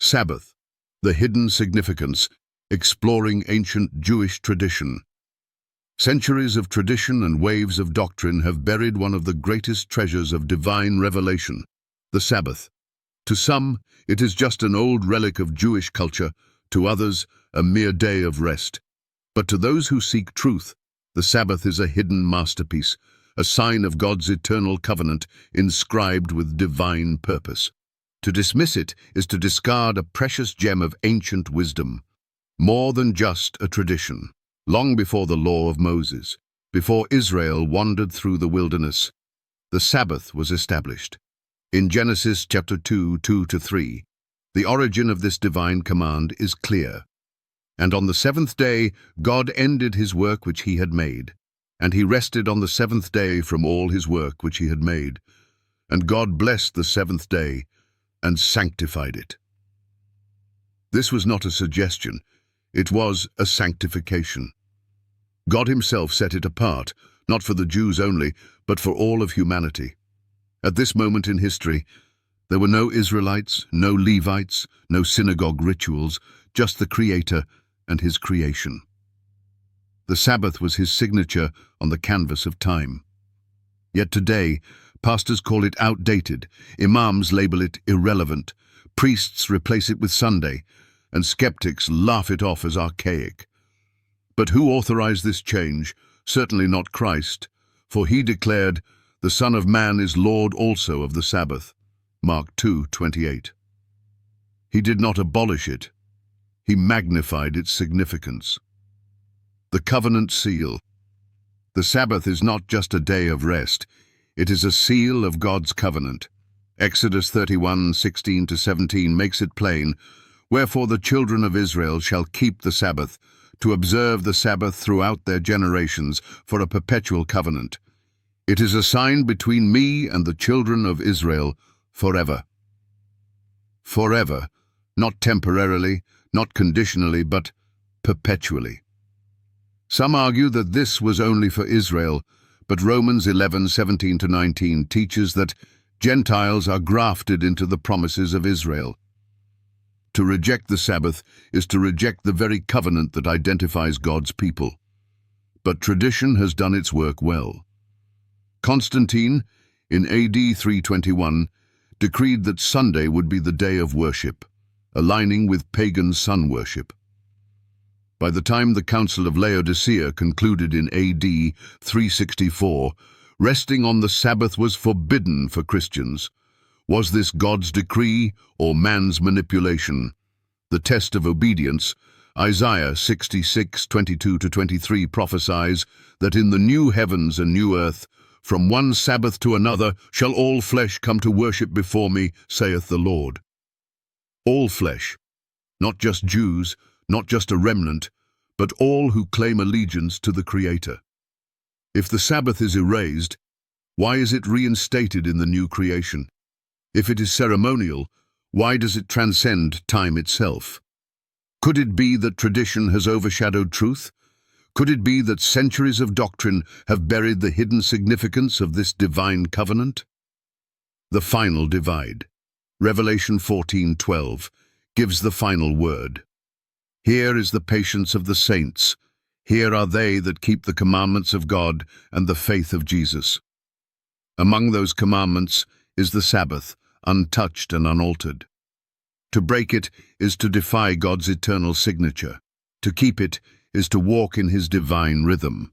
Sabbath, the hidden significance, exploring ancient Jewish tradition. Centuries of tradition and waves of doctrine have buried one of the greatest treasures of divine revelation, the Sabbath. To some, it is just an old relic of Jewish culture, to others, a mere day of rest. But to those who seek truth, the Sabbath is a hidden masterpiece, a sign of God's eternal covenant inscribed with divine purpose. To dismiss it is to discard a precious gem of ancient wisdom, more than just a tradition. Long before the law of Moses, before Israel wandered through the wilderness, the Sabbath was established. In Genesis chapter 2, 2-3, the origin of this divine command is clear. And on the seventh day, God ended his work which he had made, and he rested on the seventh day from all his work which he had made. And God blessed the seventh day and sanctified it. This was not a suggestion, it was a sanctification. God himself set it apart, not for the Jews only, but for all of humanity. At this moment in history, there were no Israelites, no Levites, no synagogue rituals, just the Creator and his creation. The Sabbath was his signature on the canvas of time. Yet today, pastors call it outdated, imams label it irrelevant, priests replace it with Sunday, and skeptics laugh it off as archaic. But who authorized this change? Certainly not Christ, for he declared, "The Son of Man is Lord also of the Sabbath." Mark 2:28. He did not abolish it. He magnified its significance. The covenant seal. The Sabbath is not just a day of rest. It is a seal of God's covenant. Exodus 31:16-17 makes it plain, "Wherefore the children of Israel shall keep the Sabbath, to observe the Sabbath throughout their generations for a perpetual covenant. It is a sign between me and the children of Israel forever." Forever, not temporarily, not conditionally, but perpetually. Some argue that this was only for Israel, but Romans 11:17-19 teaches that Gentiles are grafted into the promises of Israel. To reject the Sabbath is to reject the very covenant that identifies God's people. But tradition has done its work well. Constantine, in AD 321, decreed that Sunday would be the day of worship, aligning with pagan sun worship. By the time the Council of Laodicea concluded in AD 364, resting on the Sabbath was forbidden for Christians. Was this God's decree or man's manipulation? The test of obedience, Isaiah 66:22-23 prophesies that in the new heavens and new earth, from one Sabbath to another, shall all flesh come to worship before me, saith the Lord. All flesh, not just Jews, not just a remnant, but all who claim allegiance to the Creator. If the Sabbath is erased, why is it reinstated in the new creation? If it is ceremonial, why does it transcend time itself? Could it be that tradition has overshadowed truth? Could it be that centuries of doctrine have buried the hidden significance of this divine covenant? The final divide. Revelation 14:12 gives the final word. Here is the patience of the saints. Here are they that keep the commandments of God and the faith of Jesus. Among those commandments is the Sabbath, untouched and unaltered. To break it is to defy God's eternal signature. To keep it is to walk in his divine rhythm.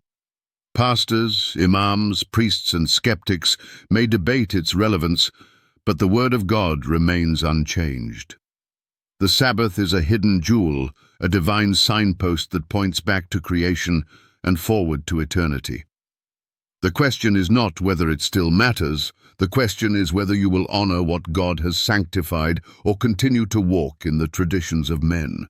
Pastors, imams, priests, and skeptics may debate its relevance, but the Word of God remains unchanged. The Sabbath is a hidden jewel, a divine signpost that points back to creation and forward to eternity. The question is not whether it still matters. The question is whether you will honor what God has sanctified or continue to walk in the traditions of men.